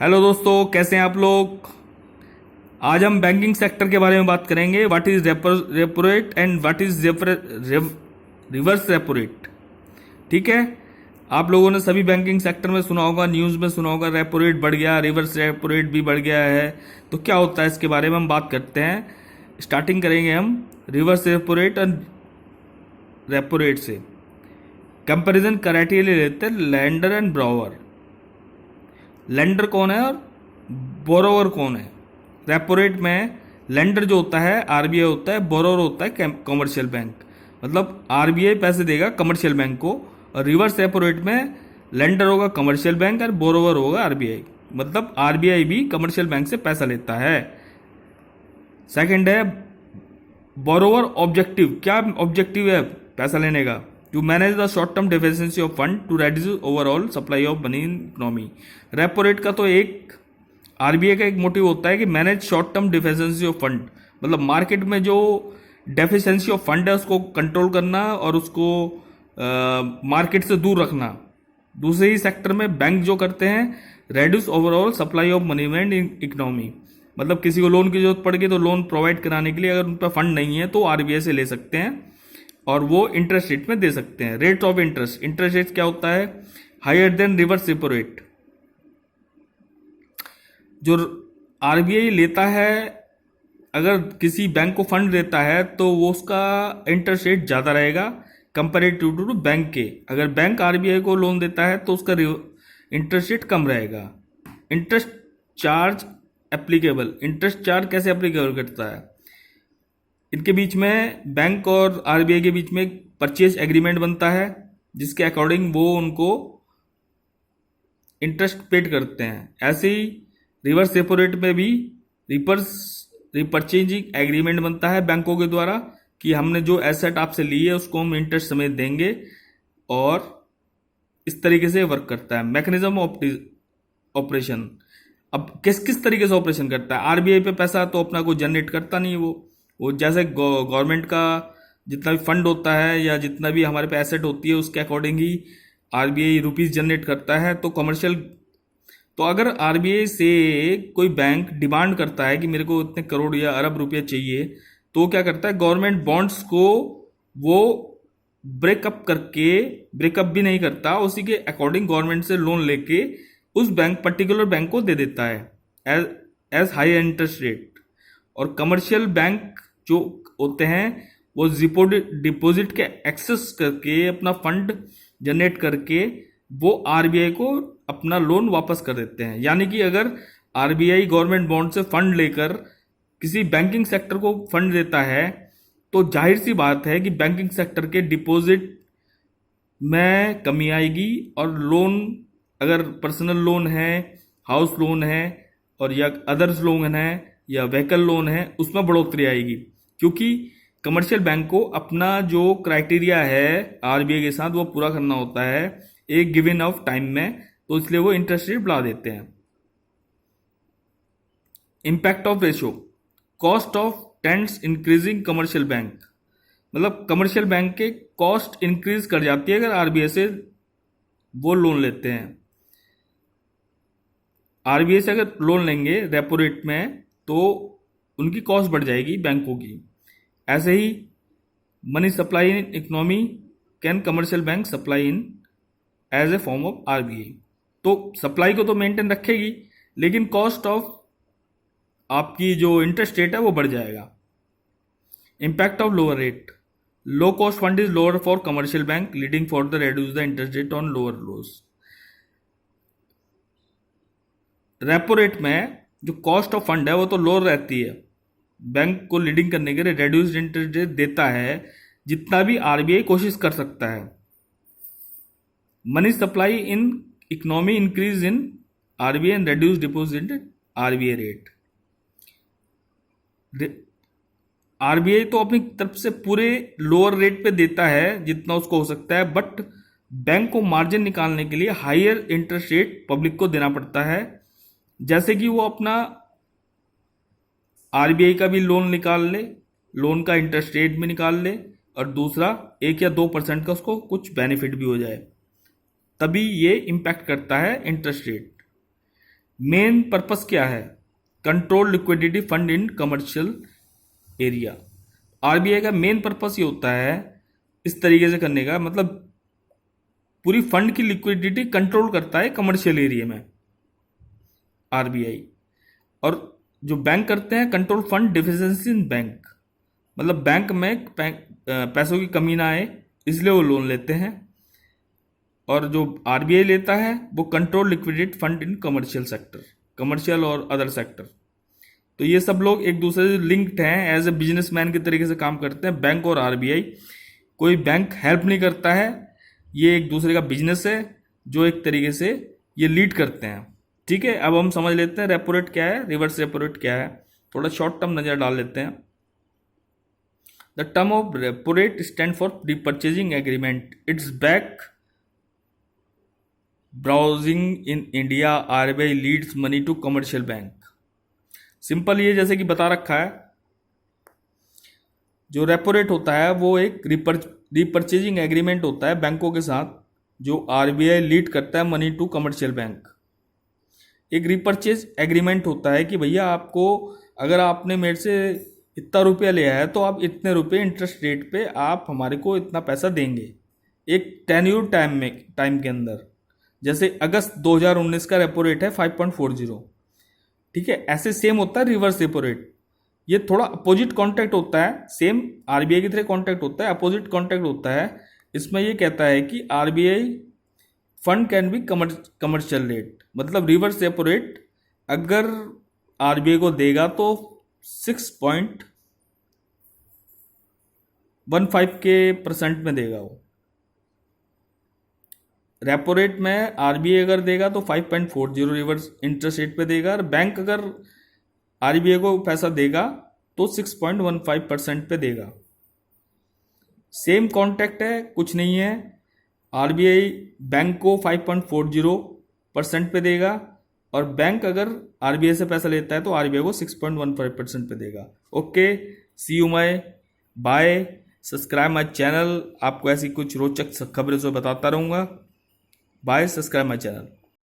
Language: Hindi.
हेलो दोस्तों, कैसे हैं आप लोग। आज हम बैंकिंग सेक्टर के बारे में बात करेंगे। What is repo rate and what is reverse repo rate. ठीक है। आप लोगों ने सभी बैंकिंग सेक्टर में सुना होगा, न्यूज़ में सुना होगा, रेपो रेट बढ़ गया, रिवर्स रेपो रेट भी बढ़ गया है। तो क्या होता है इसके बारे में हम बात करते हैं। स्टार्टिंग करेंगे हम रिवर्स रेपो रेट और रेपो रेट से। कंपैरिजन क्राइटेरिया लेते हैं लेंडर एंड ब्रोवर। लेंडर कौन है और बोरोवर कौन है। रेपो रेट में लेंडर जो होता है आरबीआई होता है, बोरोवर होता है कमर्शियल बैंक। मतलब आरबीआई पैसे देगा कमर्शियल बैंक को, और रिवर्स रेपो रेट में लेंडर होगा कमर्शियल बैंक और बोरोवर होगा आरबीआई। मतलब आरबीआई भी कमर्शियल बैंक से पैसा लेता है। सेकंड है बोरोवर ऑब्जेक्टिव। क्या ऑब्जेक्टिव है पैसा लेने का? To manage the short term deficiency of fund to reduce overall supply of money in economy. Repo rate का तो एक आरबीआई का एक मोटिव होता है कि manage short term deficiency of fund, मतलब मार्केट में जो डेफिशिएंसी ऑफ फंड है उसको कंट्रोल करना और उसको मार्केट से दूर रखना। दूसरे ही सेक्टर में बैंक जो करते हैं reduce overall supply of money in economy, मतलब किसी को लोन की जरूरत पड़ गई तो लोन प्रोवाइड कराने के लिए अगर उन पर फंड नहीं है तो आरबीआई से ले सकते हैं और वो इंटरेस्ट रेट में दे सकते हैं। Rate of interest, interest rate क्या होता है? Higher than reverse repo rate. जो आरबीआई लेता है, अगर किसी बैंक को फंड देता है तो वो उसका इंटरेस्ट रेट ज़्यादा रहेगा कंपेरेटिव टू बैंक के। अगर बैंक आरबीआई को लोन देता है तो उसका इंटरेस्ट रेट कम रहेगा। Interest charge applicable, interest charge कैसे एप्लीकेबल करता है? इनके बीच में, बैंक और आरबीआई के बीच में एक परचेज एग्रीमेंट बनता है जिसके अकॉर्डिंग वो उनको इंटरेस्ट पेड करते हैं। ऐसे ही रिवर्स रेपो रेट में भी रिपर्चेजिंग एग्रीमेंट बनता है बैंकों के द्वारा कि हमने जो एसेट आपसे ली है उसको हम इंटरेस्ट समेत देंगे, और इस तरीके से वर्क करता है। मैकेनिज्म ऑफ ऑपरेशन, अब किस किस तरीके से ऑपरेशन करता है? आरबीआई पे पैसा तो अपना कोई जनरेट करता नहीं, वो जैसे गवर्नमेंट का जितना भी फंड होता है या जितना भी हमारे पे एसेट होती है उसके अकॉर्डिंग ही आरबीआई रुपीस जनरेट करता है। तो कमर्शियल, तो अगर आरबीआई से कोई बैंक डिमांड करता है कि मेरे को इतने करोड़ या अरब रुपया चाहिए, तो क्या करता है गवर्नमेंट बॉन्ड्स को वो ब्रेकअप करके, ब्रेकअप भी नहीं करता, उसी के अकॉर्डिंग गवर्नमेंट से लोन लेके उस बैंक, पर्टिकुलर बैंक को दे देता है एज हाई इंटरेस्ट रेट। और कमर्शियल बैंक जो होते हैं वो डिपॉजिट के एक्सेस करके अपना फंड जनरेट करके वो आरबीआई को अपना लोन वापस कर देते हैं। यानी कि अगर आरबीआई गवर्नमेंट बॉन्ड से फंड लेकर किसी बैंकिंग सेक्टर को फंड देता है तो जाहिर सी बात है कि बैंकिंग सेक्टर के डिपॉजिट में कमी आएगी, और लोन, अगर पर्सनल लोन है, हाउस लोन है और या अदर्स लोन है या व्हीकल लोन है, उसमें बढ़ोतरी आएगी। क्योंकि कमर्शियल बैंक को अपना जो क्राइटेरिया है आरबीआई के साथ वो पूरा करना होता है एक गिवन ऑफ टाइम में, तो इसलिए वो इंटरेस्ट रेट बढ़ा देते हैं। Impact of ratio, cost of tends increasing commercial bank, मतलब कमर्शियल बैंक के कॉस्ट इंक्रीज कर जाती है अगर आरबीआई से वो लोन लेते हैं। आरबीआई से अगर लोन लेंगे रेपो रेट में तो उनकी कॉस्ट बढ़ जाएगी बैंकों की। ऐसे ही money supply in economy can commercial bank supply in as a form of RBI. तो सप्लाई को तो मेंटेन रखेगी लेकिन कॉस्ट ऑफ आपकी जो इंटरेस्ट रेट है वो बढ़ जाएगा। Impact of lower rate, low cost fund is lower for commercial bank leading for the reduce the interest rate on lower loss. Repo rate में जो कॉस्ट ऑफ फंड है वो तो लोअर रहती है, बैंक को लीडिंग करने के लिए रेड्यूस्ड इंटरेस्ट रेट देता है जितना भी आरबीआई कोशिश कर सकता है। Money supply in economy increase in RBI and reduce deposit RBI rate. RBI तो अपनी तरफ से पूरे लोअर रेट पे देता है जितना उसको हो सकता है, बट बैंक को मार्जिन निकालने के लिए हायर इंटरेस्ट रेट पब्लिक को देना पड़ता है। जैसे कि वो अपना आरबीआई का भी लोन निकाल ले, लोन का इंटरेस्ट रेट भी निकाल ले, और दूसरा 1 या 2% का उसको कुछ बेनिफिट भी हो जाए, तभी ये इम्पैक्ट करता है इंटरेस्ट रेट। मेन पर्पस क्या है? Control liquidity fund in commercial area. RBI का मेन पर्पस ये होता है इस तरीके से करने का, मतलब पूरी फंड की लिक्विडिटी कंट्रोल करता है कमर्शियल एरिया में आरबीआई। और जो बैंक करते हैं कंट्रोल फंड डिफिशिएंसी इन बैंक, मतलब बैंक में पैसों की कमी ना आए इसलिए वो लोन लेते हैं। और जो आरबीआई लेता है वो control liquidity fund in commercial sector, commercial और अदर सेक्टर। तो ये सब लोग एक दूसरे से लिंक्ड हैं, एज ए बिजनेसमैन के तरीके से काम करते हैं बैंक और आरबीआई। कोई बैंक हेल्प नहीं करता है, ये एक दूसरे का बिजनेस है जो एक तरीके से ये लीड करते हैं। ठीक है, अब हम समझ लेते हैं रेपो रेट क्या है, रिवर्स रेपो रेट क्या है, थोड़ा शॉर्ट टर्म नजर डाल लेते हैं। The term of repo rate stand for pre purchasing agreement, it's back browsing in India, RBI leads money to commercial bank. Simple ये जैसे कि बता रखा है, जो रेपो रेट होता है वो एक रिपर्चेजिंग एग्रीमेंट होता है बैंकों के साथ, जो आरबीआई लीड करता है मनी टू कमर्शियल बैंक। एक रिपर्चेज एग्रीमेंट होता है कि भैया आपको, अगर आपने मेरे से इतना रुपया लिया है तो आप इतने रुपये इंटरेस्ट रेट पे आप हमारे को इतना पैसा देंगे, एक टेन्यूर टाइम के अंदर। जैसे अगस्त 2019 का रेपो रेट है 5.40। ठीक है, ऐसे सेम होता है रिवर्स रेपो रेट। ये थोड़ा अपोजिट कॉन्ट्रैक्ट होता है, सेम आरबीआई की तरह कॉन्ट्रैक्ट होता है, अपोजिट कॉन्ट्रैक्ट होता है। इसमें ये कहता है कि RBI fund can be commercial rate, मतलब रिवर्स रेपो रेट अगर आरबीआई को देगा तो 6.15 के % में देगा वो। रेपो रेट में आरबीआई अगर देगा तो 5.40 रिवर्स इंटरेस्ट रेट पे देगा, और बैंक अगर आरबीआई को पैसा देगा तो 6.15% पे देगा। सेम कॉन्ट्रैक्ट है, कुछ नहीं है। आरबीआई बैंक को 5.40% पे देगा, और बैंक अगर आरबीआई से पैसा लेता है तो आरबीआई को 6.15% पे देगा। Okay, see you my bye, subscribe my channel, आपको ऐसी कुछ रोचक खबरें से बताता रहूँगा। Bye, subscribe my channel.